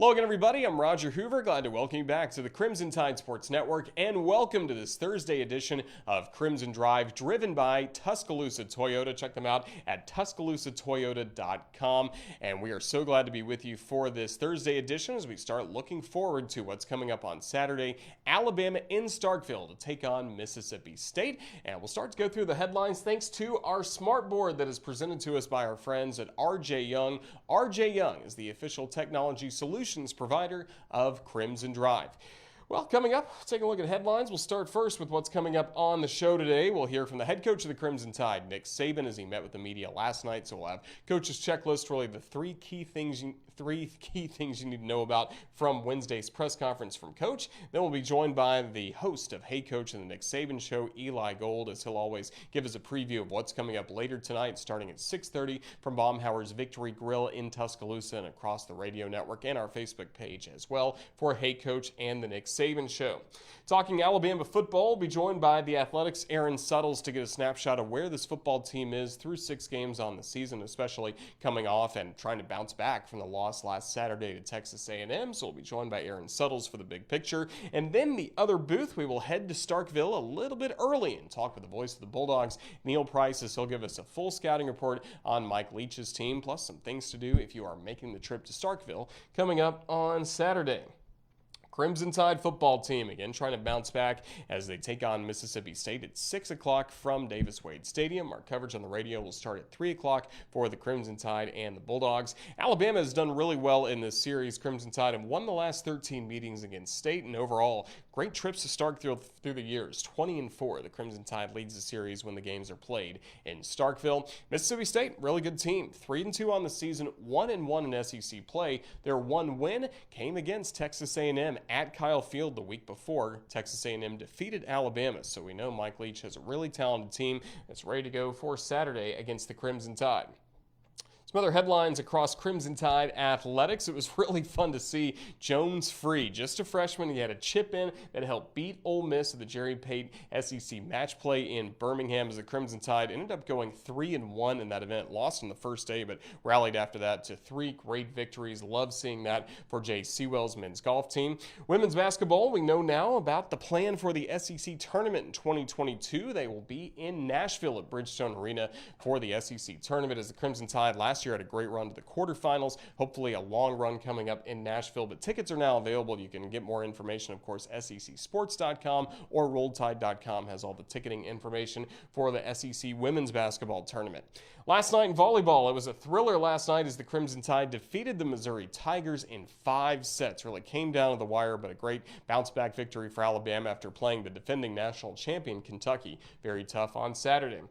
Hello again, everybody. I'm Roger Hoover. Glad to welcome you back to the Crimson Tide Sports Network, and welcome to this Thursday edition of Crimson Drive, driven by Tuscaloosa Toyota. Check them out at TuscaloosaToyota.com, and we are so glad to be with you for this Thursday edition as we start looking forward to what's coming up on Saturday. Alabama in Starkville to take on Mississippi State, and we'll start to go through the headlines thanks to our smart board that is presented to us by our friends at RJ Young. RJ Young is the official technology solutions provider of Crimson Drive. Well, coming up, taking a look at headlines. We'll start first with what's coming up on the show today. We'll hear from the head coach of the Crimson Tide, Nick Saban, as he met with the media last night. So we'll have coach's checklist, really the three key things you need to know about from Wednesday's press conference from Coach. Then we'll be joined by the host of Hey Coach and the Nick Saban Show, Eli Gold, as he'll always give us a preview of what's coming up later tonight, starting at 6:30 from Baumhauer's Victory Grill in Tuscaloosa and across the radio network and our Facebook page as well for Hey Coach and the Nick Saban Show. Talking Alabama football, we'll be joined by the Athletics' Aaron Suttles to get a snapshot of where this football team is through 6 games on the season, especially coming off and trying to bounce back from the loss last Saturday to Texas A&M. So we'll be joined by Aaron Suttles for the big picture. And then the other booth, we will head to Starkville a little bit early and talk with the voice of the Bulldogs, Neil Price, as he'll give us a full scouting report on Mike Leach's team, plus some things to do if you are making the trip to Starkville coming up on Saturday. Crimson Tide football team again trying to bounce back as they take on Mississippi State at 6 o'clock from Davis-Wade Stadium. Our coverage on the radio will start at 3 o'clock for the Crimson Tide and the Bulldogs. Alabama has done really well in this series. Crimson Tide have won the last 13 meetings against State, and overall, great trips to Starkville through the years. 20-4, the Crimson Tide leads the series when the games are played in Starkville. Mississippi State, really good team. 3-2 on the season, 1-1 in SEC play. Their one win came against Texas A&M at Kyle Field the week before. Texas A&M defeated Alabama, so we know Mike Leach has a really talented team that's ready to go for Saturday against the Crimson Tide. Some other headlines across Crimson Tide athletics. It was really fun to see Jones Free, just a freshman. He had a chip in that helped beat Ole Miss at the Jerry Pate SEC match play in Birmingham as the Crimson Tide ended up going 3-1 in that event. Lost on the first day, but rallied after that to 3 great victories. Love seeing that for Jay Sewell's men's golf team. Women's basketball, we know now about the plan for the SEC tournament in 2022. They will be in Nashville at Bridgestone Arena for the SEC tournament as the Crimson Tide last year had a great run to the quarterfinals. Hopefully a long run coming up in Nashville, but tickets are now available. You can get more information, of course, secsports.com or rolledtide.com has all the ticketing information for the SEC women's basketball tournament. Last night in volleyball, it was a thriller last night as the Crimson Tide defeated the Missouri Tigers in 5 sets. Really came down to the wire, but a great bounce-back victory for Alabama after playing the defending national champion Kentucky very tough on Saturday.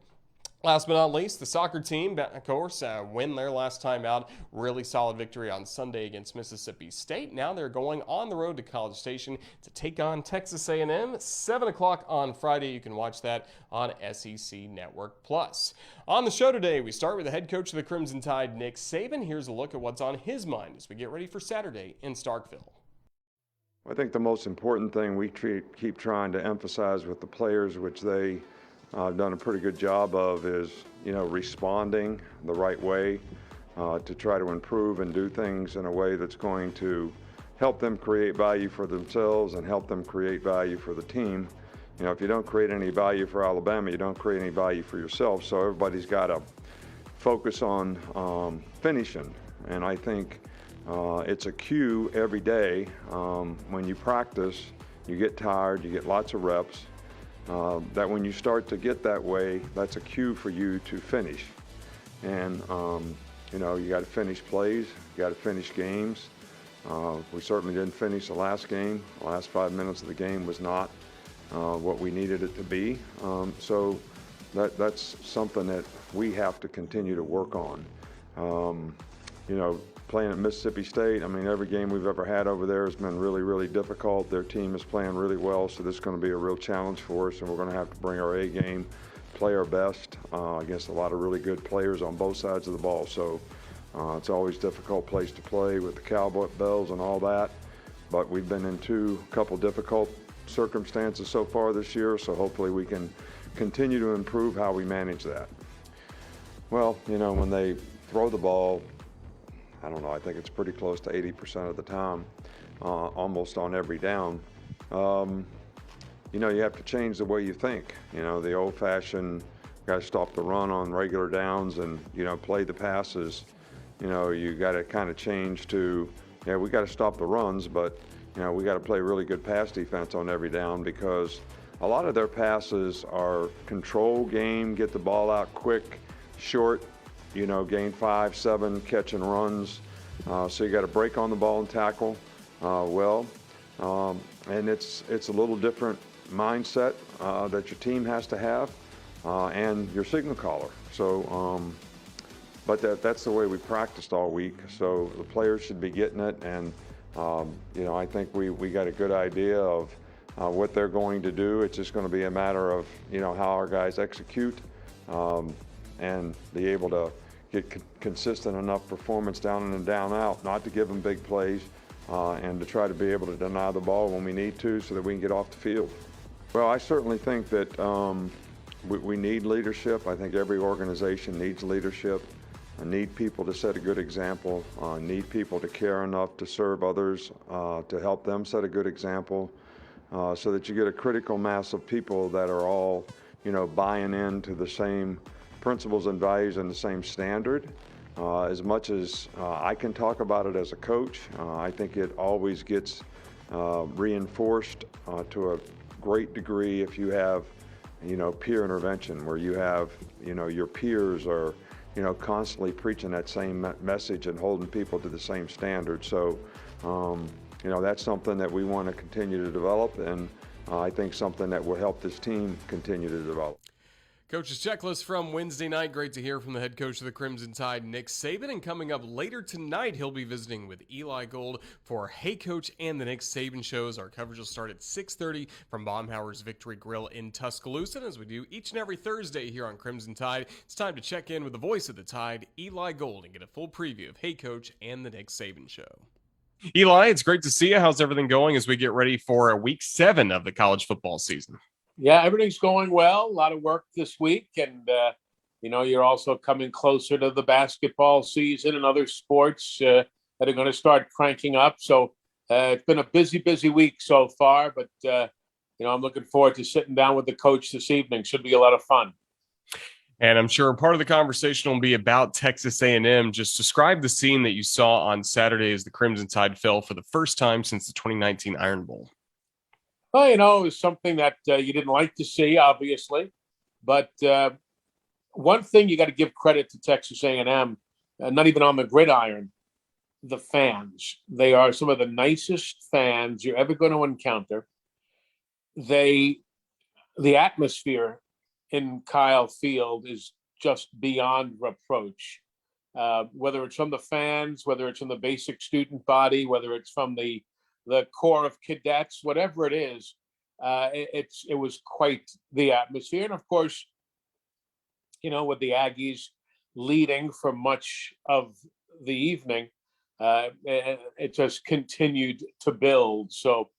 Last but not least, the soccer team, of course, win their last time out. Really solid victory on Sunday against Mississippi State. Now they're going on the road to College Station to take on Texas A&M. 7 o'clock on Friday. You can watch that on SEC Network Plus. On the show today, we start with the head coach of the Crimson Tide, Nick Saban. Here's a look at what's on his mind as we get ready for Saturday in Starkville. I think the most important thing we keep trying to emphasize with the players, which they done a pretty good job of, is responding the right way to try to improve and do things in a way that's going to help them create value for themselves and help them create value for the team. If you don't create any value for Alabama, you don't create any value for yourself. So everybody's got to focus on finishing, and I think it's a cue every day. When you practice, you get tired, you get lots of reps. That when you start to get that way, that's a cue for you to finish. And, you got to finish plays, you got to finish games. We certainly didn't finish the last game. The last 5 minutes of the game was not what we needed it to be. So that's something that we have to continue to work on. Playing at Mississippi State, every game we've ever had over there has been really, really difficult. Their team is playing really well, so this is going to be a real challenge for us, and we're going to have to bring our A game, play our best against a lot of really good players on both sides of the ball. So it's always a difficult place to play with the cowboy bells and all that, but we've been into a couple difficult circumstances so far this year, so hopefully we can continue to improve how we manage that. Well, when they throw the ball I don't know, I think it's pretty close to 80% of the time, almost on every down. You know, you have to change the way you think. You know, the old-fashioned, got to stop the run on regular downs and, you know, play the passes. You know, you got to kind of change to, yeah, we got to stop the runs, but, you know, we got to play really good pass defense on every down, because a lot of their passes are control game, get the ball out quick, short, you know, gain 5, 7 catch and runs. So you got to break on the ball and tackle well. And it's a little different mindset that your team has to have, and your signal caller. So, but that's the way we practiced all week. So the players should be getting it, and you know, I think we got a good idea of what they're going to do. It's just going to be a matter of, you know, how our guys execute, and be able to get consistent enough performance down in and down out, not to give them big plays, and to try to be able to deny the ball when we need to, so that we can get off the field. Well, I certainly think that we need leadership. I think every organization needs leadership. I need people to set a good example. Need people to care enough to serve others, to help them set a good example, so that you get a critical mass of people that are all, you know, buying into the same principles and values and the same standard. As much as I can talk about it as a coach, I think it always gets reinforced to a great degree if you have, you know, peer intervention, where you have, you know, your peers are, you know, constantly preaching that same message and holding people to the same standard. So, you know, that's something that we want to continue to develop, and I think something that will help this team continue to develop. Coach's checklist from Wednesday night. Great to hear from the head coach of the Crimson Tide, Nick Saban. And coming up later tonight, he'll be visiting with Eli Gold for Hey Coach and the Nick Saban shows. Our coverage will start at 6:30 from Baumhauer's Victory Grill in Tuscaloosa. And as we do each and every Thursday here on Crimson Tide, it's time to check in with the voice of the Tide, Eli Gold, and get a full preview of Hey Coach and the Nick Saban show. Eli, it's great to see you. How's everything going as we get ready for week 7 of the college football season? Yeah, everything's going well. A lot of work this week. And, you know, you're also coming closer to the basketball season and other sports that are going to start cranking up. So it's been a busy week so far. But, you know, I'm looking forward to sitting down with the coach this evening. Should be a lot of fun. And I'm sure part of the conversation will be about Texas A&M. Just describe the scene that you saw on Saturday as the Crimson Tide fell for the first time since the 2019 Iron Bowl. Well, you know, it was something that you didn't like to see, obviously. But one thing you got to give credit to Texas A&M, not even on the gridiron, the fans. They are some of the nicest fans you're ever going to encounter. The atmosphere in Kyle Field is just beyond reproach. Whether it's from the fans, whether it's from the basic student body, whether it's from the Corps of Cadets, whatever it is, it was quite the atmosphere. And of course, you know, with the Aggies leading for much of the evening, it just continued to build. So,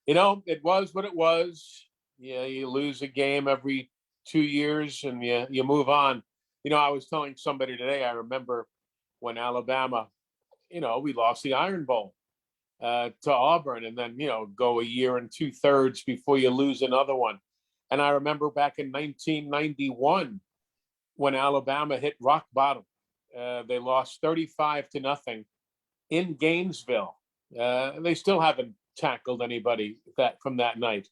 you know, it was what it was. Yeah, you lose a game every 2 years and you move on. You know, I was telling somebody today, I remember when Alabama, you know, we lost the Iron Bowl to Auburn, and then, you know, go a year and 2/3 before you lose another one. And I remember back in 1991 when Alabama hit rock bottom. They lost 35-0 in Gainesville. They still haven't tackled anybody from that night.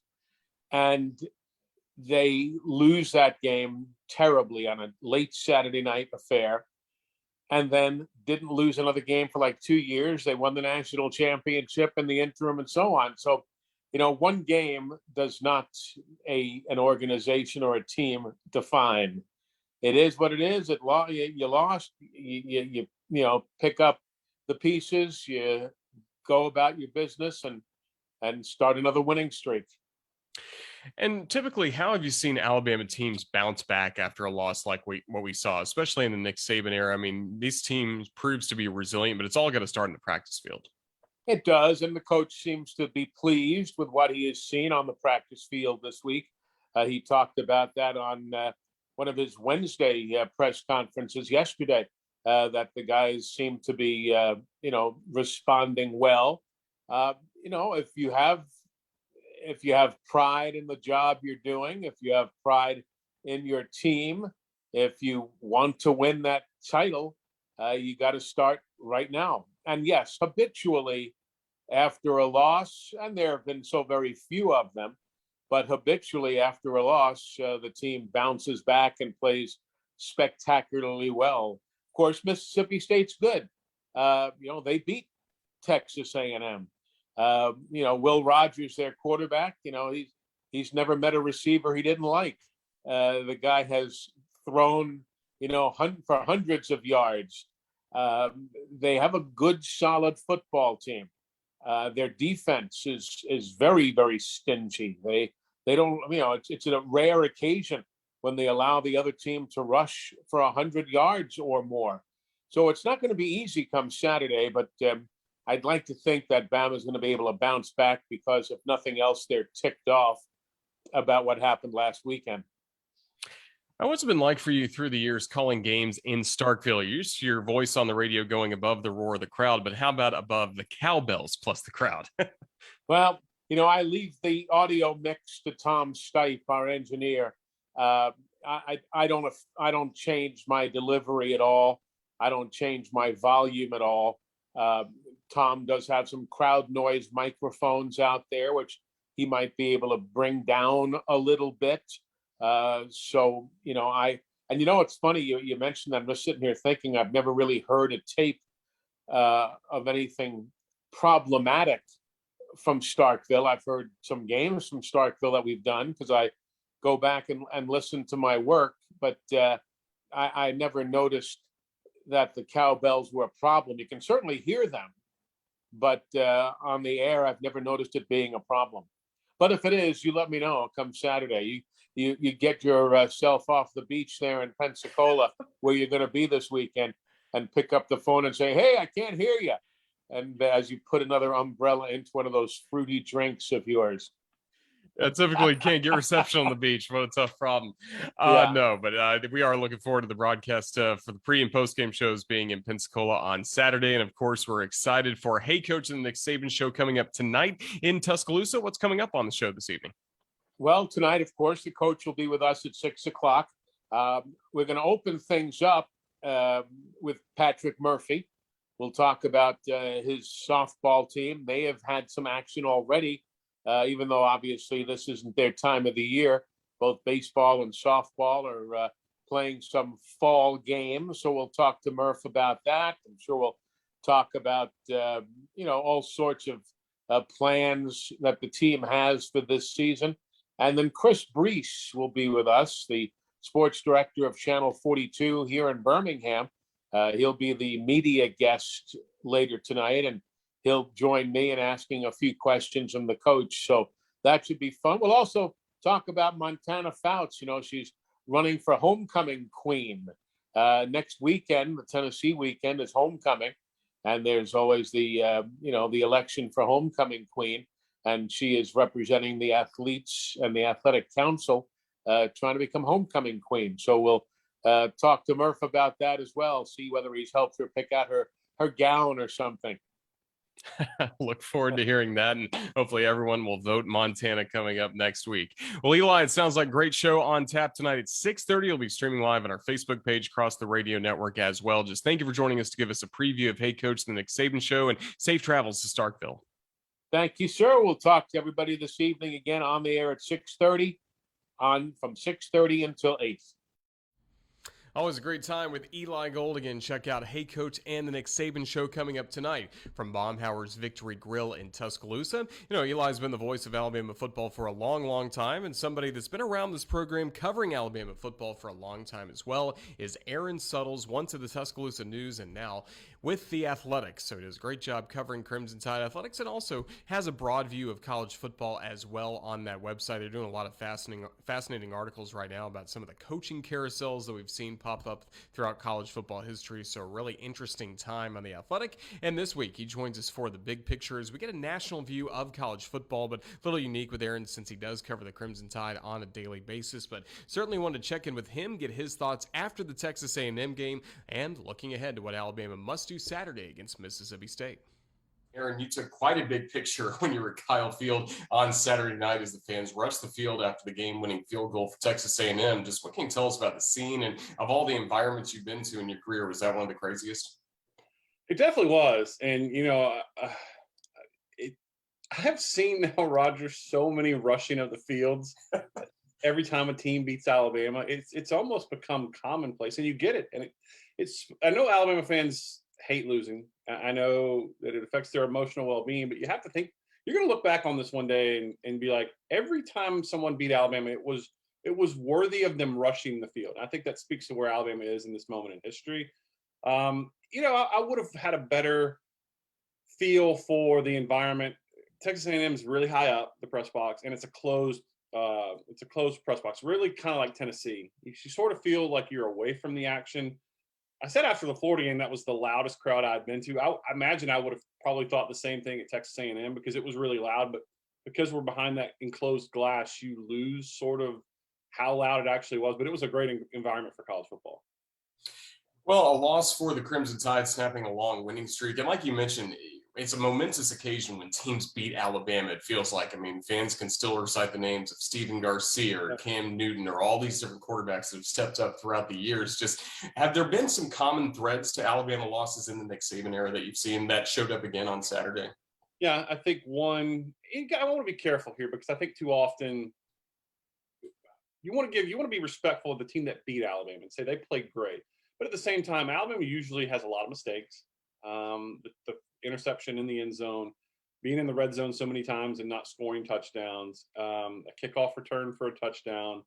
And they lose that game terribly on a late Saturday night affair, and then didn't lose another game for like 2 years. They won the national championship in the interim and so on. So, you know, one game does not an organization or a team define. It is what it is. You lost. You know, pick up the pieces. You go about your business and start another winning streak. And typically, how have you seen Alabama teams bounce back after a loss like what we saw, especially in the Nick Saban era? I mean, these teams proves to be resilient, but it's all got to start in the practice field. It does, and the coach seems to be pleased with what he has seen on the practice field this week. He talked about that on one of his Wednesday press conferences yesterday. that the guys seem to be, responding well. If you have pride in the job you're doing, if you have pride in your team, if you want to win that title, you got to start right now. And yes, habitually after a loss, and there have been so very few of them, but habitually after a loss, the team bounces back and plays spectacularly well. Of course, Mississippi State's good. They beat Texas A&M. Will Rogers, their quarterback, he's never met a receiver he didn't like. The guy has thrown, for hundreds of yards. They have a good, solid football team. Their defense is very, very stingy. They don't, it's a rare occasion when they allow the other team to rush for 100 yards or more. So it's not going to be easy come Saturday, but I'd like to think that Bama's going to be able to bounce back because if nothing else, they're ticked off about what happened last weekend. What's it been like for you through the years calling games in Starkville? You're used to your voice on the radio going above the roar of the crowd, but how about above the cowbells plus the crowd? Well, I leave the audio mix to Tom Stipe, our engineer. I don't change my delivery at all. I don't change my volume at all. Tom does have some crowd noise microphones out there, which he might be able to bring down a little bit. It's funny you mentioned that. I'm just sitting here thinking I've never really heard a tape of anything problematic from Starkville. I've heard some games from Starkville that we've done because I go back and listen to my work, but I never noticed that the cowbells were a problem. You can certainly hear them, but on the air, I've never noticed it being a problem. But if it is, you let me know come Saturday. You get yourself off the beach there in Pensacola, where you're going to be this weekend, and pick up the phone and say, "Hey, I can't hear you." And as you put another umbrella into one of those fruity drinks of yours. Typically can't get reception on the beach. What a tough problem. Yeah. No, but we are looking forward to the broadcast for the pre and post game shows being in Pensacola on Saturday. And of course, we're excited for Hey Coach and the Nick Saban show coming up tonight in Tuscaloosa. What's coming up on the show this evening? Well, tonight, of course, the coach will be with us at 6:00. We're going to open things up with Patrick Murphy. We'll talk about his softball team. They have had some action already. Even though obviously this isn't their time of the year. Both baseball and softball are playing some fall games. So we'll talk to Murph about that. I'm sure we'll talk about, all sorts of plans that the team has for this season. And then Chris Brees will be with us, the sports director of Channel 42 here in Birmingham. He'll be the media guest later tonight, and he'll join me in asking a few questions from the coach. So that should be fun. We'll also talk about Montana Fouts. She's running for homecoming queen. Next weekend, the Tennessee weekend, is homecoming. And there's always the election for homecoming queen. And she is representing the athletes and the athletic council trying to become homecoming queen. So we'll talk to Murph about that as well, see whether he's helped her pick out her gown or something. Look forward to hearing that, and hopefully everyone will vote Montana coming up next week. Well, Eli, it sounds like a great show on tap tonight at 6:30. It'll be streaming live on our Facebook page, across the radio network as well. Just thank you for joining us to give us a preview of Hey Coach, the Nick Saban show, and safe travels to Starkville. Thank you, sir. We'll talk to everybody this evening again on the air at 6:30, from 6:30 until 8. Always a great time with Eli Gold. Again, check out Hey Coach and the Nick Saban show coming up tonight from Baumhauer's Victory Grill in Tuscaloosa. Eli's been the voice of Alabama football for a long, long time, and somebody that's been around this program covering Alabama football for a long time as well is Aaron Suttles, once of the Tuscaloosa News and now with the Athletics. So he does a great job covering Crimson Tide athletics and also has a broad view of college football as well on that website. They're doing a lot of fascinating articles right now about some of the coaching carousels that we've seen pop pop up throughout college football history. So a really interesting time on The Athletic. And this week, he joins us for the big picture as we get a national view of college football, but a little unique with Aaron since he does cover the Crimson Tide on a daily basis. But certainly wanted to check in with him, get his thoughts after the Texas A&M game, and looking ahead to what Alabama must do Saturday against Mississippi State. Aaron, you took quite a big picture when you were at Kyle Field on Saturday night as the fans rushed the field after the game-winning field goal for Texas A&M. Just what can you tell us about the scene and of all the environments you've been to in your career? Was that one of the craziest? It definitely was. And, I have seen now, Roger, so many rushing of the fields every time a team beats Alabama. It's almost become commonplace, and you get it. And I know Alabama fans hate losing. I know that it affects their emotional well-being, but you have to think you're going to look back on this one day and be like, every time someone beat Alabama, it was worthy of them rushing the field. I think that speaks to where Alabama is in this moment in history. I would have had a better feel for the environment. Texas A&M is really high up the press box, and it's a closed press box, really kind of like Tennessee. You sort of feel like you're away from the action. I said after the Florida game that was the loudest crowd I'd been to. I imagine I would have probably thought the same thing at Texas A&M because it was really loud, but because we're behind that enclosed glass, you lose sort of how loud it actually was. But it was a great environment for college football. Well, a loss for the Crimson Tide, snapping a long winning streak. And like you mentioned, it's a momentous occasion when teams beat Alabama, it feels like. I mean, fans can still recite the names of Stephen Garcia or Cam Newton or all these different quarterbacks that have stepped up throughout the years. Just have there been some common threads to Alabama losses in the Nick Saban era that you've seen that showed up again on Saturday? Yeah, I think one, I want to be careful here because I think too often you want to be respectful of the team that beat Alabama and say they played great. But at the same time, Alabama usually has a lot of mistakes. The interception in the end zone, being in the red zone so many times and not scoring touchdowns, a kickoff return for a touchdown.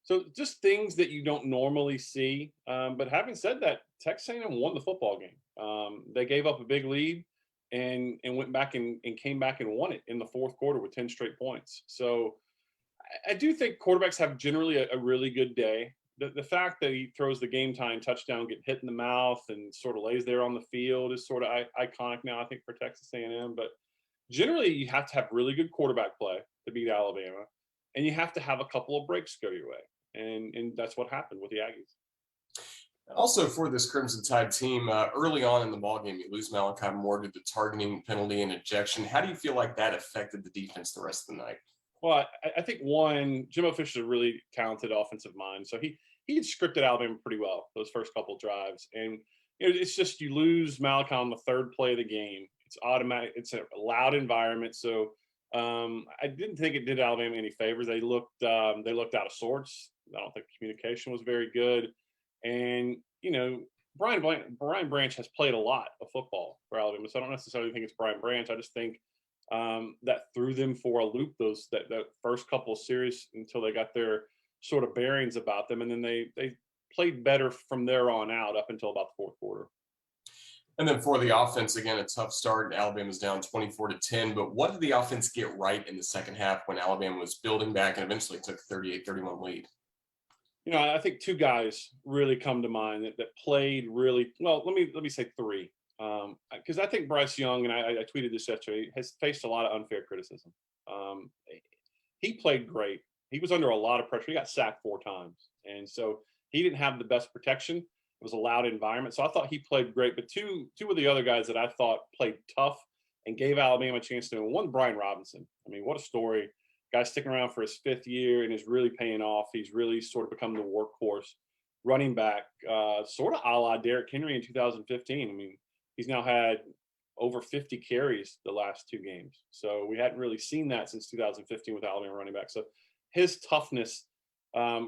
So just things that you don't normally see. But having said that, Texas A&M won the football game. They gave up a big lead and went back and came back and won it in the fourth quarter with 10 straight points. So I do think quarterbacks have generally a really good day. The fact that he throws the game time touchdown, get hit in the mouth, and sort of lays there on the field is sort of iconic now, I think, for Texas A&M. But generally, you have to have really good quarterback play to beat Alabama, and you have to have a couple of breaks go your way, and that's what happened with the Aggies. Also, for this Crimson Tide team, early on in the ballgame, you lose Malachi Moore to the targeting penalty and ejection. How do you feel like that affected the defense the rest of the night? Well, I think one, Jimbo Fisher's a really talented offensive mind, so he had scripted Alabama pretty well those first couple drives, and it's just you lose Malachi on the third play of the game. It's automatic. It's a loud environment, so I didn't think it did Alabama any favors. They looked out of sorts. I don't think communication was very good, and Brian Branch has played a lot of football for Alabama, so I don't necessarily think it's Brian Branch. I just think that threw them for a loop that first couple of series until they got their sort of bearings about them, and then they played better from there on out up until about the fourth quarter. And then for the offense, again, a tough start. Alabama's down 24-10. But what did the offense get right in the second half when Alabama was building back and eventually took a 38-31 lead? I think two guys really come to mind that played really well. Let me say three. Because I think Bryce Young, and I tweeted this yesterday, has faced a lot of unfair criticism. He played great. He was under a lot of pressure. He got sacked 4 times. And so he didn't have the best protection. It was a loud environment. So I thought he played great. But two of the other guys that I thought played tough and gave Alabama a chance to win. One, Brian Robinson. I mean, what a story. Guy sticking around for his 5th year and is really paying off. He's really sort of become the workhorse running back, sort of a la Derrick Henry in 2015. I mean, he's now had over 50 carries the last 2 games. So we hadn't really seen that since 2015 with Alabama running back. So his toughness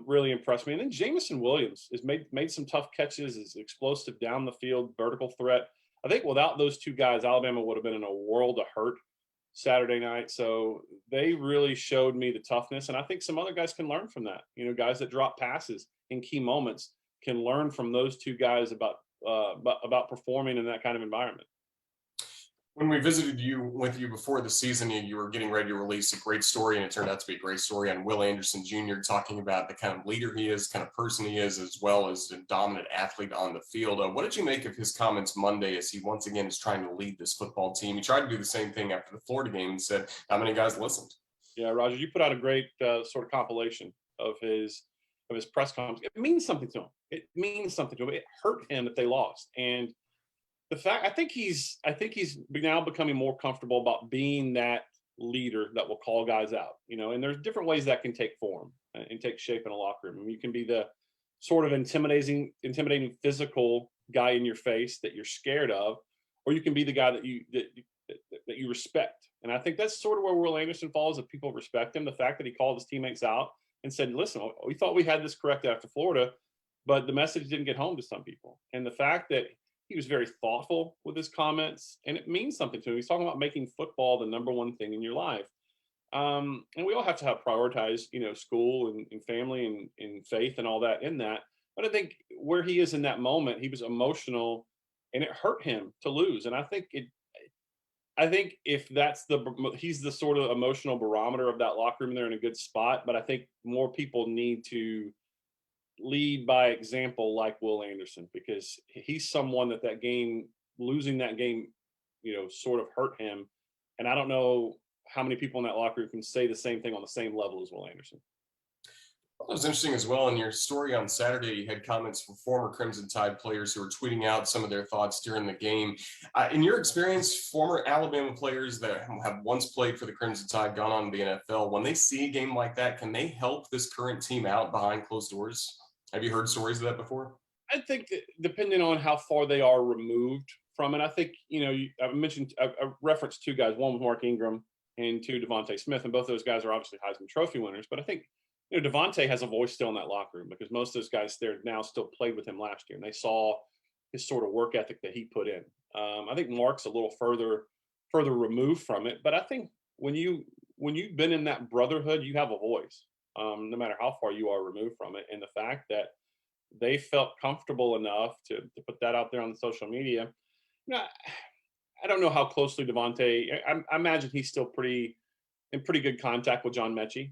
really impressed me. And then Jamison Williams has made some tough catches, is explosive down the field, vertical threat. I think without those 2 guys, Alabama would have been in a world of hurt Saturday night. So they really showed me the toughness. And I think some other guys can learn from that. Guys that drop passes in key moments can learn from those 2 guys about performing in that kind of environment. When we visited you before the season, you were getting ready to release a great story, and it turned out to be a great story on Will Anderson Jr., talking about the kind of leader he is, kind of person he is, as well as a dominant athlete on the field. What did you make of his comments Monday as he once again is trying to lead this football team? He tried to do the same thing after the Florida game and said, "How many guys listened?" Yeah, Roger, you put out a great sort of compilation of his press conference. It means something to him. It means something to him. It hurt him that they lost, and the fact I think he's now becoming more comfortable about being that leader that will call guys out. And there's different ways that can take form and take shape in a locker room. I mean, you can be the sort of intimidating physical guy in your face that you're scared of, or you can be the guy that you respect. And I think that's sort of where Will Anderson falls. If people respect him, the fact that he called his teammates out and said, "Listen, we thought we had this correct after Florida, but the message didn't get home to some people." And the fact that he was very thoughtful with his comments, and it means something to him. He's talking about making football the number one thing in your life. And we all have to prioritize, school and family and faith and all that in that. But I think where he is in that moment, he was emotional, and it hurt him to lose. And I think if he's the sort of emotional barometer of that locker room, they're in a good spot. But I think more people need to lead by example like Will Anderson, because he's someone losing that game, sort of hurt him. And I don't know how many people in that locker room can say the same thing on the same level as Will Anderson. Well, that was interesting as well. In your story on Saturday, you had comments from former Crimson Tide players who were tweeting out some of their thoughts during the game. In your experience, former Alabama players that have once played for the Crimson Tide, gone on to the NFL, when they see a game like that, can they help this current team out behind closed doors? Have you heard stories of that before? I think that depending on how far they are removed from it, I think, I referenced two guys, one was Mark Ingram and two, Devontae Smith, and both those guys are obviously Heisman Trophy winners. But I think, Devontae has a voice still in that locker room, because most of those guys there now still played with him last year, and they saw his sort of work ethic that he put in. I think Mark's a little further removed from it, but I think when you've been in that brotherhood, you have a voice, no matter how far you are removed from it. And the fact that they felt comfortable enough to put that out there on the social media, I don't know how closely Devontae. I imagine he's still in pretty good contact with John Mechie,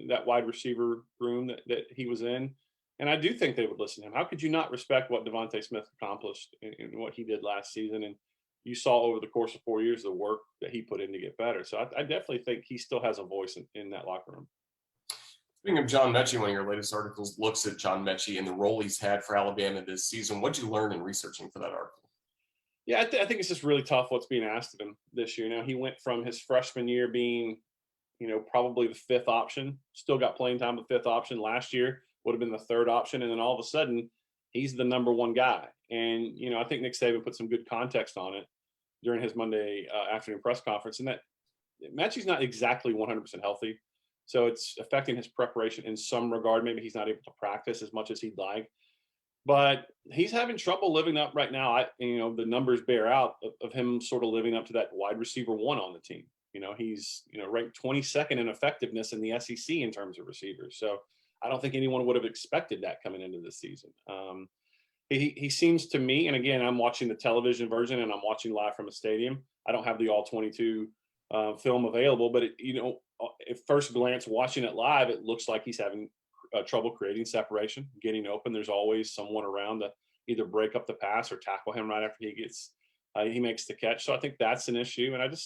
that wide receiver room that he was in. And I do think they would listen to him. How could you not respect what Devontae Smith accomplished and what he did last season? And you saw over the course of 4 years the work that he put in to get better. So I definitely think he still has a voice in that locker room. Speaking of John Mechie, one of your latest articles looks at John Mechie and the role he's had for Alabama this season. What did you learn in researching for that article? Yeah, I think it's just really tough what's being asked of him this year. Now, he went from his freshman year being, probably the fifth option, still got playing time with fifth option. Last year would have been the third option. And then all of a sudden, he's the number one guy. And, I think Nick Saban put some good context on it during his Monday afternoon press conference. And that Mechie's not exactly 100% healthy. So it's affecting his preparation in some regard. Maybe he's not able to practice as much as he'd like. But he's having trouble living up right now. The numbers bear out of him sort of living up to that wide receiver one on the team. He's ranked 22nd in effectiveness in the SEC in terms of receivers. So I don't think anyone would have expected that coming into this season. He seems to me, and again, I'm watching the television version and I'm watching live from a stadium. I don't have the all 22 film available, but at first glance, watching it live, it looks like he's having trouble creating separation, getting open. There's always someone around to either break up the pass or tackle him right after he makes the catch. So I think that's an issue. And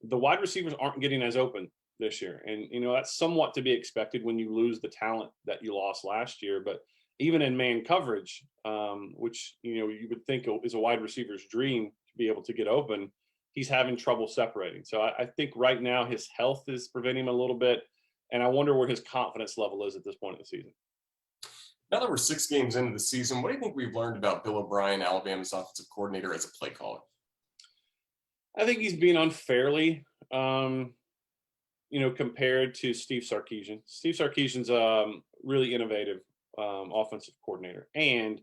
the wide receivers aren't getting as open this year. And, that's somewhat to be expected when you lose the talent that you lost last year. But even in man coverage, which, you would think is a wide receiver's dream to be able to get open, he's having trouble separating. So I think right now his health is preventing him a little bit. And I wonder where his confidence level is at this point in the season. Now that we're 6 games into the season, what do you think we've learned about Bill O'Brien, Alabama's offensive coordinator, as a play caller? I think he's being unfairly, compared to Steve Sarkisian. Steve Sarkisian's really innovative offensive coordinator. And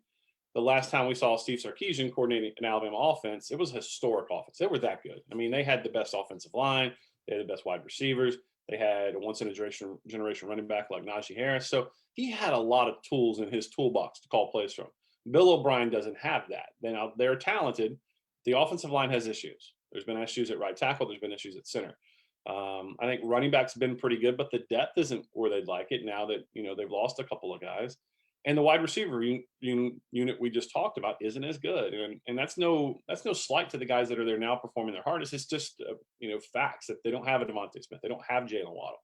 the last time we saw Steve Sarkisian coordinating an Alabama offense, it was a historic offense. They were that good. I mean, they had the best offensive line. They had the best wide receivers. They had a once-in-a-generation running back like Najee Harris. So he had a lot of tools in his toolbox to call plays from. Bill O'Brien doesn't have that. They're talented. The offensive line has issues. There's been issues at right tackle. There's been issues at center. I think running back's been pretty good, but the depth isn't where they'd like it now that, they've lost a couple of guys. And the wide receiver unit we just talked about isn't as good. And that's no slight to the guys that are there now performing their hardest. It's just, facts that they don't have a Devontae Smith. They don't have Jalen Waddle.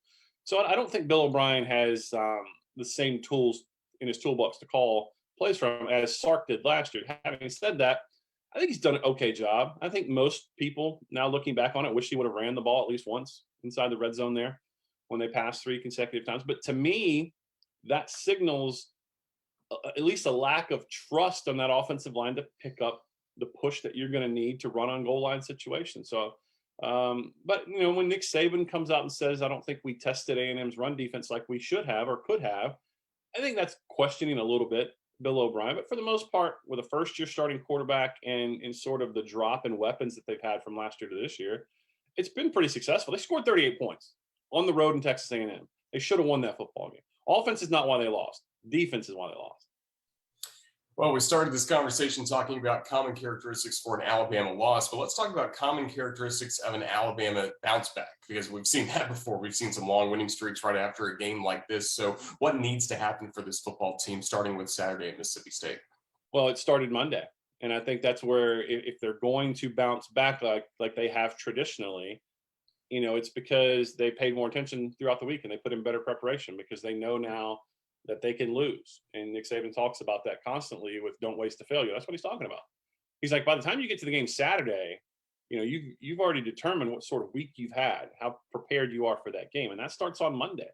So I don't think Bill O'Brien has the same tools in his toolbox to call plays from as Sark did last year. Having said that, I think he's done an okay job. I think most people now looking back on it wish he would have ran the ball at least once inside the red zone there when they passed 3 consecutive times. But to me, that signals at least a lack of trust on that offensive line to pick up the push that you're going to need to run on goal line situations. So, but when Nick Saban comes out and says, I don't think we tested A&M's run defense like we should have or could have, I think that's questioning a little bit Bill O'Brien. But for the most part, with a first-year starting quarterback and in sort of the drop in weapons that they've had from last year to this year, it's been pretty successful. They scored 38 points on the road in Texas A&M. They should have won that football game. Offense is not why they lost. Defense is why they lost. Well, we started this conversation talking about common characteristics for an Alabama loss, but let's talk about common characteristics of an Alabama bounce back, because we've seen that before. We've seen some long winning streaks right after a game like this. So what needs to happen for this football team starting with Saturday at Mississippi State? Well, it started Monday. And I think that's where if they're going to bounce back like they have traditionally, it's because they paid more attention throughout the week and they put in better preparation because they know now that they can lose. And Nick Saban talks about that constantly with don't waste a failure. That's what he's talking about. He's like, by the time you get to the game Saturday, you've already determined what sort of week you've had, how prepared you are for that game. And that starts on Monday.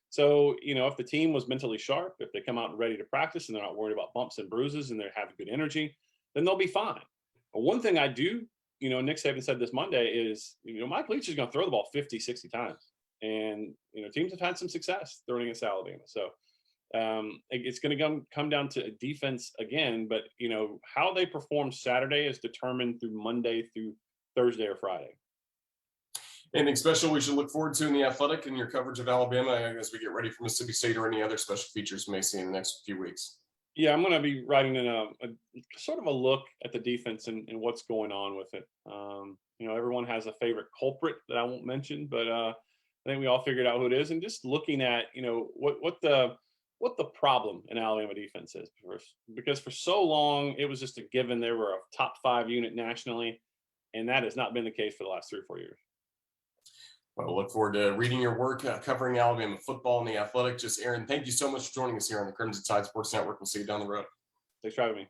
So, if the team was mentally sharp, if they come out and ready to practice and they're not worried about bumps and bruises and they have good energy, then they'll be fine. But one thing I do, Nick Saban said this Monday is, Mike Leach is going to throw the ball 50, 60 times. And, teams have had some success throwing against Alabama. So, it's going to come down to defense again, but how they perform Saturday is determined through Monday through Thursday or Friday. Anything special we should look forward to in the Athletic and your coverage of Alabama as we get ready for Mississippi State, or any other special features we may see in the next few weeks? Yeah, I'm going to be writing in a sort of a look at the defense and what's going on with it. Everyone has a favorite culprit that I won't mention, but I think we all figured out who it is, and just looking at what the problem in Alabama defense is. Because for so long, it was just a given they were a top 5 unit nationally, and that has not been the case for the last 3 or 4 years. Well, we'll look forward to reading your work covering Alabama football and the Athletic. Aaron, thank you so much for joining us here on the Crimson Tide Sports Network. We'll see you down the road. Thanks for having me.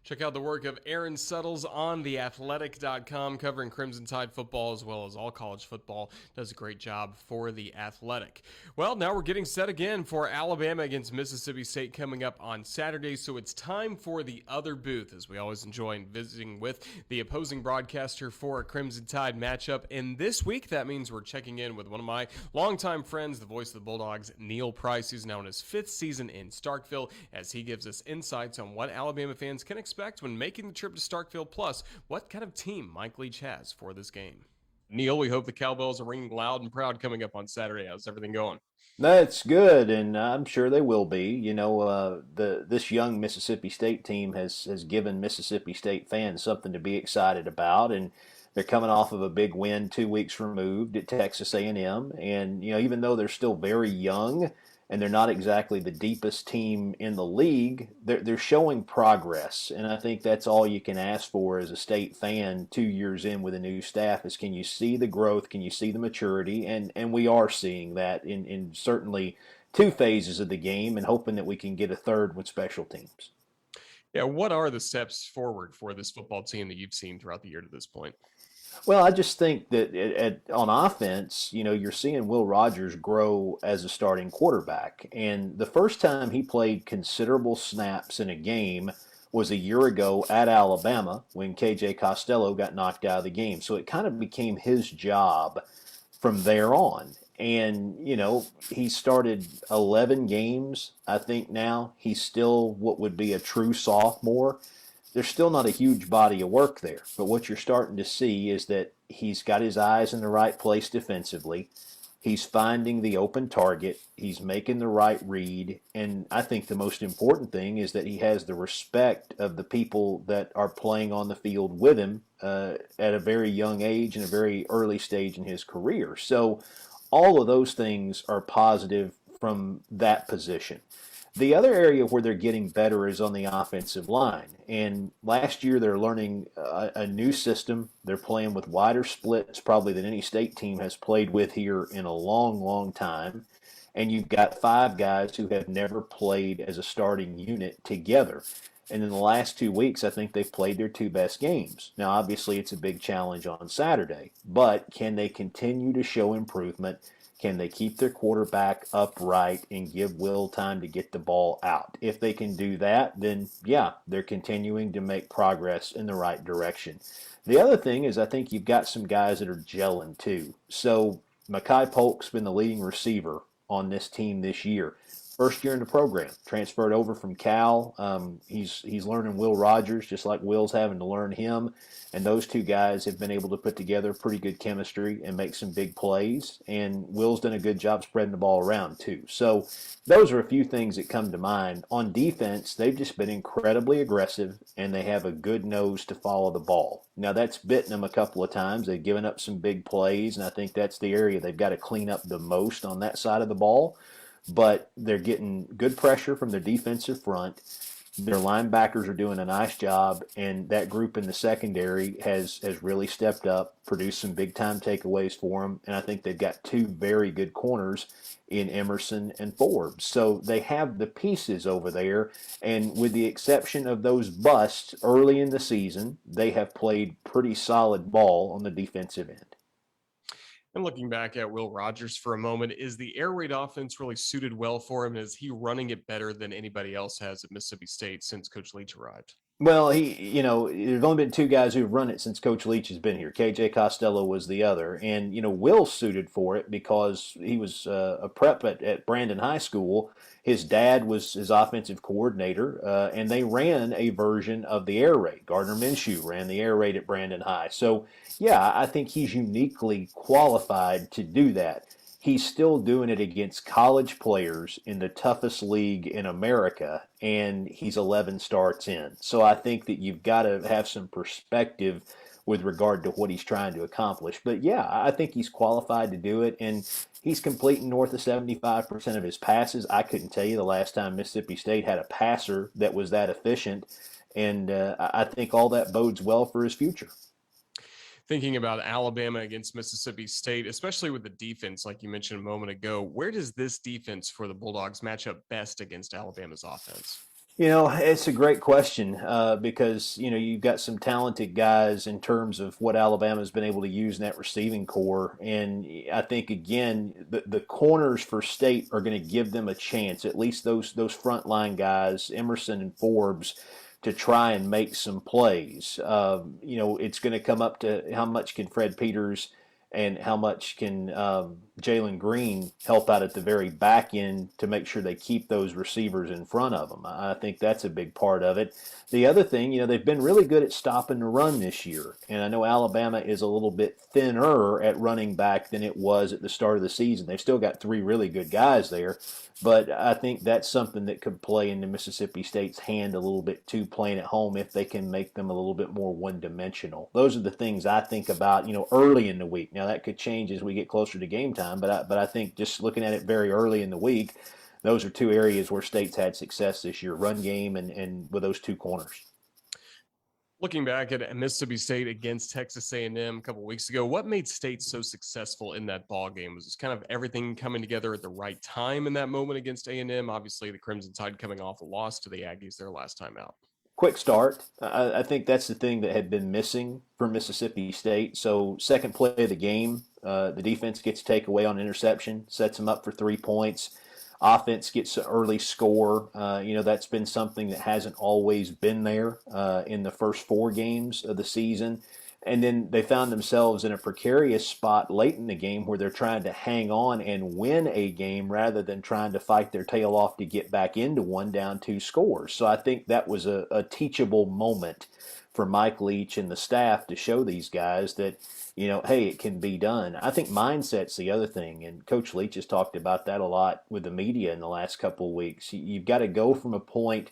Check out the work of Aaron Suttles on theathletic.com, covering Crimson Tide football as well as all college football. Does a great job for the Athletic. Well, now we're getting set again for Alabama against Mississippi State coming up on Saturday, so it's time for the other booth, as we always enjoy visiting with the opposing broadcaster for a Crimson Tide matchup. And this week, that means we're checking in with one of my longtime friends, the voice of the Bulldogs, Neil Price, who's now in his 5th season in Starkville, as he gives us insights on what Alabama fans can expect when making the trip to Starkville, plus what kind of team Mike Leach has for this game. Neil, we hope the cowbells are ringing loud and proud coming up on Saturday. How's everything going? That's good, and I'm sure they will be. This young Mississippi State team has given Mississippi State fans something to be excited about, and they're coming off of a big win 2 weeks removed at Texas A&M, and even though they're still very young and they're not exactly the deepest team in the league, they're showing progress. And I think that's all you can ask for as a State fan 2 years in with a new staff is, can you see the growth? Can you see the maturity? And we are seeing that in certainly 2 phases of the game, and hoping that we can get a third with special teams. Yeah, what are the steps forward for this football team that you've seen throughout the year to this point? Well, I just think that on offense, you're seeing Will Rogers grow as a starting quarterback. And the first time he played considerable snaps in a game was a year ago at Alabama when KJ Costello got knocked out of the game. So it kind of became his job from there on. And, he started 11 games, I think now. He's still what would be a true sophomore. There's still not a huge body of work there, but what you're starting to see is that he's got his eyes in the right place defensively. He's finding the open target. He's making the right read. And I think the most important thing is that he has the respect of the people that are playing on the field with him at a very young age and a very early stage in his career. So all of those things are positive from that position. The other area where they're getting better is on the offensive line. And last year they're learning a new system. They're playing with wider splits probably than any state team has played with here in a long, long time. And you've got 5 guys who have never played as a starting unit together. And in the last 2 weeks, I think they've played their 2 best games. Now, obviously, it's a big challenge on Saturday, but can they continue to show improvement? Can they keep their quarterback upright and give Will time to get the ball out? If they can do that, then yeah, they're continuing to make progress in the right direction. The other thing is I think you've got some guys that are gelling too. So Mekhi Polk's been the leading receiver on this team this year. First year in the program, transferred over from Cal. He's learning Will Rogers just like Will's having to learn him. And those 2 guys have been able to put together pretty good chemistry and make some big plays. And Will's done a good job spreading the ball around too. So those are a few things that come to mind. On defense, they've just been incredibly aggressive and they have a good nose to follow the ball. Now that's bitten them a couple of times. They've given up some big plays, and I think that's the area they've got to clean up the most on that side of the ball. But they're getting good pressure from their defensive front. Their linebackers are doing a nice job, and that group in the secondary has really stepped up, produced some big-time takeaways for them, and I think they've got 2 very good corners in Emerson and Forbes. So they have the pieces over there, and with the exception of those busts early in the season, they have played pretty solid ball on the defensive end. And looking back at Will Rogers for a moment, is the air raid offense really suited well for him? Is he running it better than anybody else has at Mississippi State since Coach Leach arrived? Well, there's only been 2 guys who've run it since Coach Leach has been here. KJ Costello was the other. And, Will's suited for it because he was a prep at Brandon High School. His dad was his offensive coordinator, and they ran a version of the air raid. Gardner Minshew ran the air raid at Brandon High. So, yeah, I think he's uniquely qualified to do that. He's still doing it against college players in the toughest league in America, and he's 11 starts in. So I think that you've got to have some perspective with regard to what he's trying to accomplish. But yeah, I think he's qualified to do it, and he's completing north of 75% of his passes. I couldn't tell you the last time Mississippi State had a passer that was that efficient, and I think all that bodes well for his future. Thinking about Alabama against Mississippi State, especially with the defense, like you mentioned a moment ago, where does this defense for the Bulldogs match up best against Alabama's offense? It's a great question because, you've got some talented guys in terms of what Alabama's been able to use in that receiving core. And I think, again, the corners for State are going to give them a chance, at least those frontline guys, Emerson and Forbes, to try and make some plays. It's going to come up to how much can Fred Peters and how much can Jalen Green help out at the very back end to make sure they keep those receivers in front of them. I think that's a big part of it. The other thing, they've been really good at stopping the run this year. And I know Alabama is a little bit thinner at running back than it was at the start of the season. They've still got 3 really good guys there. But I think that's something that could play into Mississippi State's hand a little bit too, playing at home, if they can make them a little bit more one-dimensional. Those are the things I think about, early in the week. Now, that could change as we get closer to game time, but I think just looking at it very early in the week, those are 2 areas where State's had success this year, run game and with those 2 corners. Looking back at Mississippi State against Texas A&M a couple of weeks ago, what made State so successful in that ball game? Was it kind of everything coming together at the right time in that moment against A&M? Obviously, the Crimson Tide coming off a loss to the Aggies their last time out. Quick start. I think that's the thing that had been missing for Mississippi State. So second play of the game, the defense gets a takeaway on interception, sets them up for 3 points. Offense gets an early score. That's been something that hasn't always been there in the first 4 games of the season. And then they found themselves in a precarious spot late in the game where they're trying to hang on and win a game rather than trying to fight their tail off to get back into one down 2 scores. So I think that was a teachable moment for Mike Leach and the staff to show these guys that, hey, it can be done. I think mindset's the other thing, and Coach Leach has talked about that a lot with the media in the last couple of weeks. You've got to go from a point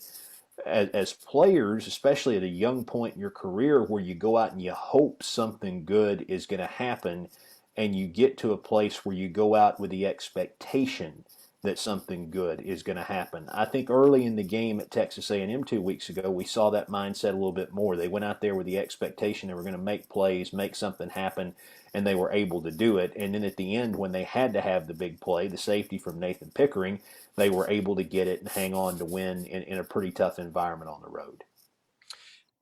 as players, especially at a young point in your career, where you go out and you hope something good is going to happen, and you get to a place where you go out with the expectation that something good is going to happen. I think early in the game at Texas A&M 2 weeks ago, we saw that mindset a little bit more. They went out there with the expectation they were going to make plays, make something happen, and they were able to do it. And then at the end, when they had to have the big play, the safety from Nathan Pickering, they were able to get it and hang on to win in a pretty tough environment on the road.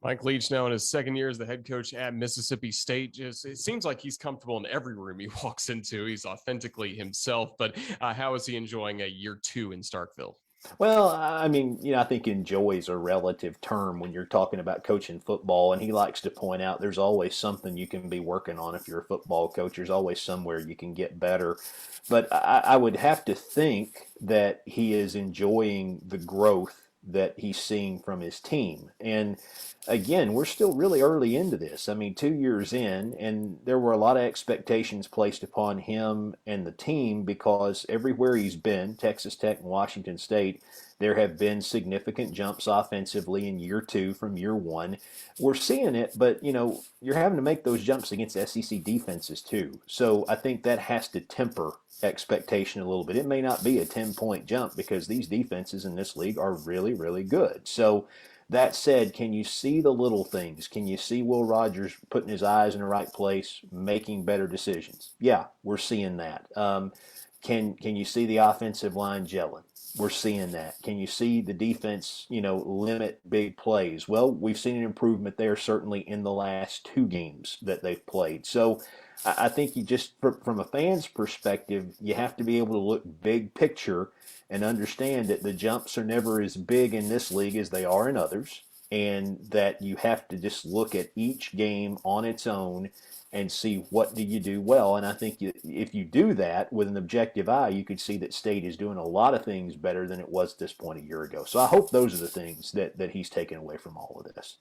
Mike Leach now in his second year as the head coach at Mississippi State. Just it seems like he's comfortable in every room he walks into. He's authentically himself. But how is he enjoying a year 2 in Starkville? Well, I mean, I think enjoy is a relative term when you're talking about coaching football, and he likes to point out there's always something you can be working on if you're a football coach. There's always somewhere you can get better. But I would have to think that he is enjoying the growth that he's seeing from his team. And again, we're still really early into this. I mean, 2 years in, and there were a lot of expectations placed upon him and the team because everywhere he's been, Texas Tech and Washington State, there have been significant jumps offensively in year 2 from year 1. We're seeing it, but, you're having to make those jumps against SEC defenses too. So I think that has to temper expectation a little bit. It may not be a 10-point jump because these defenses in this league are really, really good. So that said, can you see the little things? Can you see Will Rogers putting his eyes in the right place, making better decisions? Yeah, we're seeing that. Can you see the offensive line gelling? We're seeing that. Can you see the defense, limit big plays? Well, we've seen an improvement there certainly in the last 2 games that they've played. So I think you just, from a fan's perspective, you have to be able to look big picture and understand that the jumps are never as big in this league as they are in others, and that you have to just look at each game on its own and see what do you do well. And I think if you do that with an objective eye, you could see that State is doing a lot of things better than it was at this point a year ago. So I hope those are the things that he's taken away from all of this.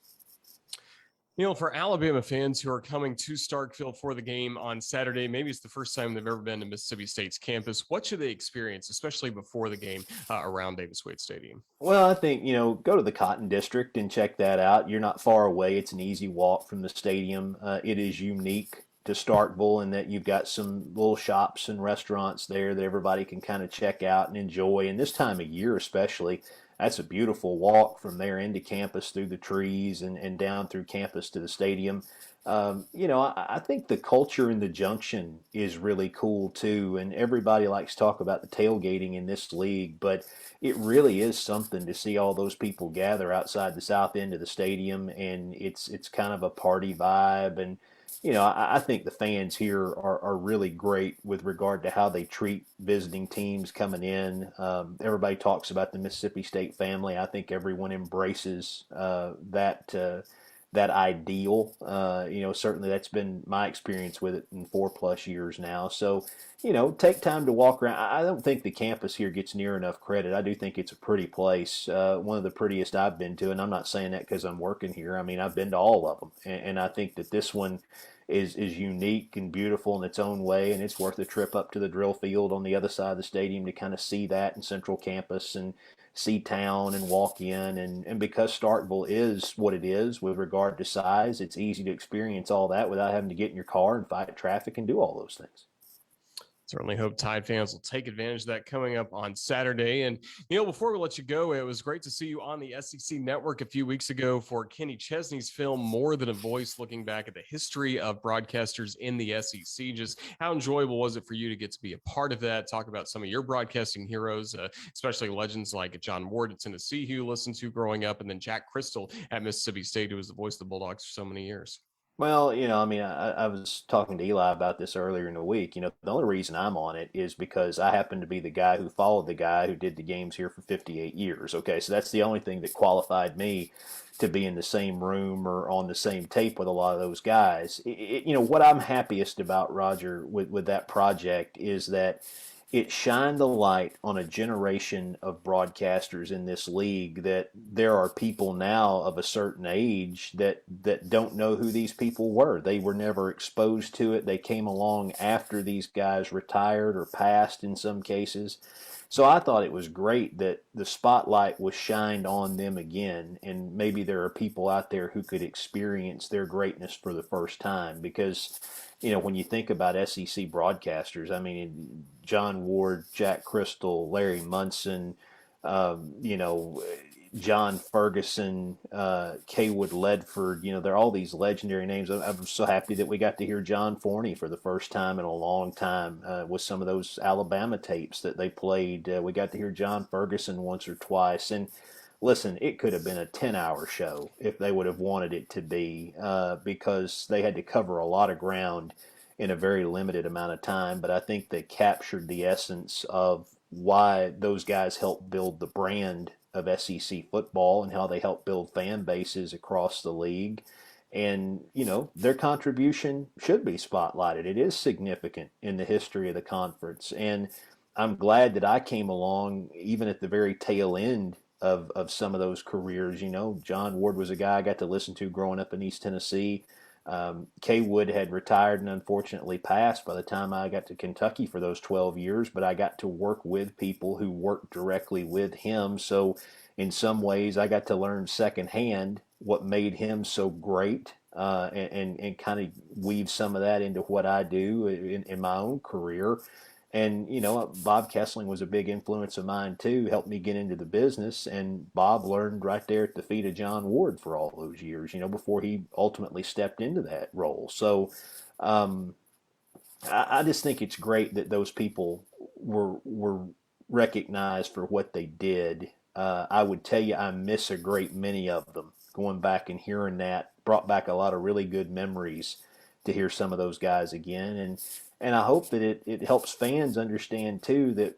For Alabama fans who are coming to Starkville for the game on Saturday, maybe it's the first time they've ever been to Mississippi State's campus. What should they experience, especially before the game around Davis-Wade Stadium? Well, I think, go to the Cotton District and check that out. You're not far away. It's an easy walk from the stadium. It is unique to Starkville in that you've got some little shops and restaurants there that everybody can kind of check out and enjoy. And this time of year especially, that's a beautiful walk from there into campus through the trees and down through campus to the stadium. I think the culture in the junction is really cool too. And everybody likes to talk about the tailgating in this league, but it really is something to see all those people gather outside the south end of the stadium. And it's kind of a party vibe. And I think the fans here are really great with regard to how they treat visiting teams coming in. Everybody talks about the Mississippi State family. I think everyone embraces that ideal. Certainly that's been my experience with it in 4+ years now. So, take time to walk around. I don't think the campus here gets near enough credit. I do think it's a pretty place, one of the prettiest I've been to, and I'm not saying that because I'm working here. I mean, I've been to all of them, and I think that this one is unique and beautiful in its own way, and it's worth a trip up to the drill field on the other side of the stadium to kind of see that in Central Campus and see town and walk in. And because Starkville is what it is with regard to size, it's easy to experience all that without having to get in your car and fight traffic and do all those things. Certainly hope Tide fans will take advantage of that coming up on Saturday. And, before we let you go, it was great to see you on the SEC Network a few weeks ago for Kenny Chesney's film, More Than a Voice, looking back at the history of broadcasters in the SEC. Just how enjoyable was it for you to get to be a part of that, talk about some of your broadcasting heroes, especially legends like John Ward at Tennessee, who you listened to growing up, and then Jack Crystal at Mississippi State, who was the voice of the Bulldogs for so many years. Well, I was talking to Eli about this earlier in the week. The only reason I'm on it is because I happen to be the guy who followed the guy who did the games here for 58 years. Okay, so that's the only thing that qualified me to be in the same room or on the same tape with a lot of those guys. What I'm happiest about, Roger, with that project is that it shined the light on a generation of broadcasters in this league that there are people now of a certain age that don't know who these people were. They were never exposed to it. They came along after these guys retired or passed in some cases. So I thought it was great that the spotlight was shined on them again, and maybe there are people out there who could experience their greatness for the first time because, when you think about SEC broadcasters, I mean, John Ward, Jack Crystal, Larry Munson, John Ferguson, Kaywood Ledford, they're all these legendary names. I'm so happy that we got to hear John Forney for the first time in a long time with some of those Alabama tapes that they played. We got to hear John Ferguson once or twice. And listen, it could have been a 10-hour show if they would have wanted it to be because they had to cover a lot of ground in a very limited amount of time. But I think they captured the essence of why those guys helped build the brand of SEC football and how they help build fan bases across the league. And, their contribution should be spotlighted. It is significant in the history of the conference. And I'm glad that I came along even at the very tail end of some of those careers. John Ward was a guy I got to listen to growing up in East Tennessee. Kaywood had retired and unfortunately passed by the time I got to Kentucky for those 12 years, but I got to work with people who worked directly with him. So in some ways I got to learn secondhand what made him so great and kind of weave some of that into what I do in my own career. And, Bob Kessling was a big influence of mine, too, helped me get into the business. And Bob learned right there at the feet of John Ward for all those years, before he ultimately stepped into that role. So I just think it's great that those people were recognized for what they did. I would tell you I miss a great many of them. Going back and hearing that brought back a lot of really good memories to hear some of those guys again. And I hope that it helps fans understand, too, that,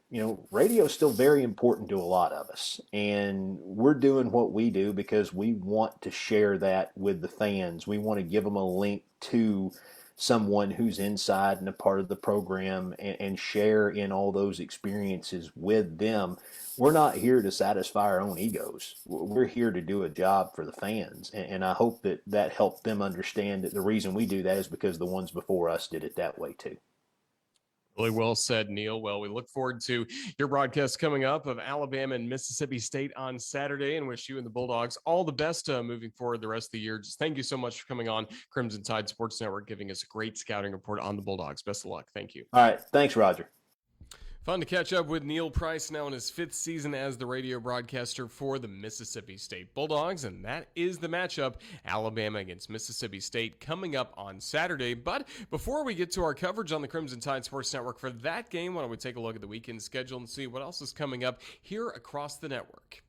radio is still very important to a lot of us. And we're doing what we do because we want to share that with the fans. We want to give them a link to someone who's inside and a part of the program and share in all those experiences with them. We're not here to satisfy our own egos. We're here to do a job for the fans. And I hope that helped them understand that the reason we do that is because the ones before us did it that way, too. Really well said, Neil. Well, we look forward to your broadcast coming up of Alabama and Mississippi State on Saturday and wish you and the Bulldogs all the best moving forward the rest of the year. Just thank you so much for coming on Crimson Tide Sports Network, giving us a great scouting report on the Bulldogs. Best of luck. Thank you. All right. Thanks, Roger. Fun to catch up with Neil Price, now in his 5th season as the radio broadcaster for the Mississippi State Bulldogs, and that is the matchup, Alabama against Mississippi State, coming up on Saturday. But before we get to our coverage on the Crimson Tide Sports Network for that game, why don't we take a look at the weekend schedule and see what else is coming up here across the network.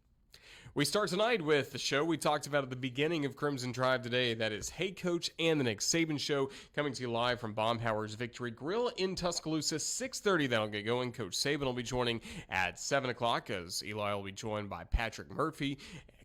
We start tonight with the show we talked about at the beginning of Crimson Drive today. That is Hey Coach and the Nick Saban Show, coming to you live from Baumhower's Victory Grill in Tuscaloosa. 6:30 that'll get going. Coach Saban will be joining at 7 o'clock as Eli will be joined by Patrick Murphy.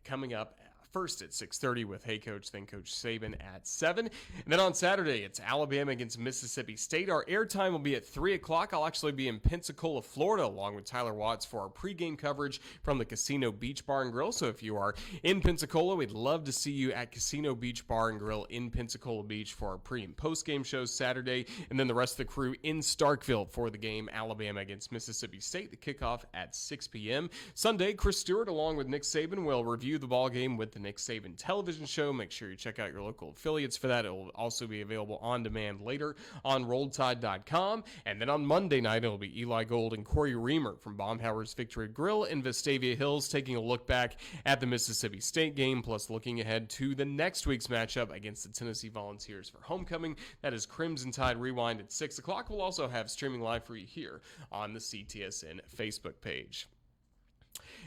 Coming up first at 6:30 with Hey Coach, then Coach Saban at 7. And then on Saturday, it's Alabama against Mississippi State. Our airtime will be at 3 o'clock. I'll actually be in Pensacola, Florida, along with Tyler Watts for our pregame coverage from the Casino Beach Bar and Grill. So if you are in Pensacola, we'd love to see you at Casino Beach Bar and Grill in Pensacola Beach for our pre- and post-game shows Saturday. And then the rest of the crew in Starkville for the game, Alabama against Mississippi State. The kickoff at 6 p.m. Sunday, Chris Stewart, along with Nick Saban, will review the ball game with the Nick Saban television show. Make sure you check out your local affiliates for that. It will also be available on demand later on RolledTide.com. And then on Monday night, it'll be Eli Gold and Corey Reamer from Baumhower's Victory Grill in Vestavia Hills, taking a look back at the Mississippi State game, plus looking ahead to the next week's matchup against the Tennessee Volunteers for homecoming. That is Crimson Tide Rewind at 6 o'clock. We'll also have streaming live for you here on the CTSN Facebook page.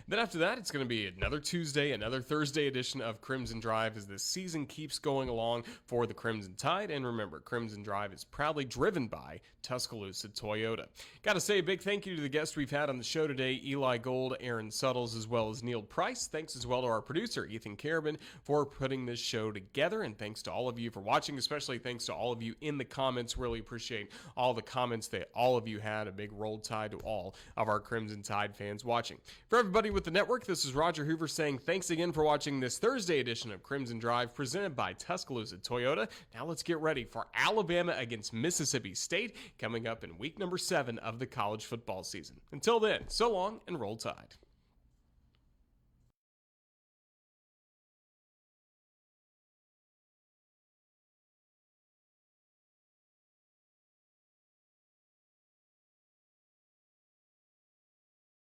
Then after that, it's going to be another Tuesday, another Thursday edition of Crimson Drive as the season keeps going along for the Crimson Tide. And remember, Crimson Drive is proudly driven by Tuscaloosa Toyota. Got to say a big thank you to the guests we've had on the show today, Eli Gold, Aaron Suttles, as well as Neil Price. Thanks as well to our producer, Ethan Carabin, for putting this show together. And thanks to all of you for watching, especially thanks to all of you in the comments. Really appreciate all the comments that all of you had. A big roll tide to all of our Crimson Tide fans watching. For everybody with the network, this is Roger Hoover saying thanks again for watching this Thursday edition of Crimson Drive presented by Tuscaloosa Toyota. Now let's get ready for Alabama against Mississippi State coming up in week number 7 of the college football season. Until then, so long and roll tide.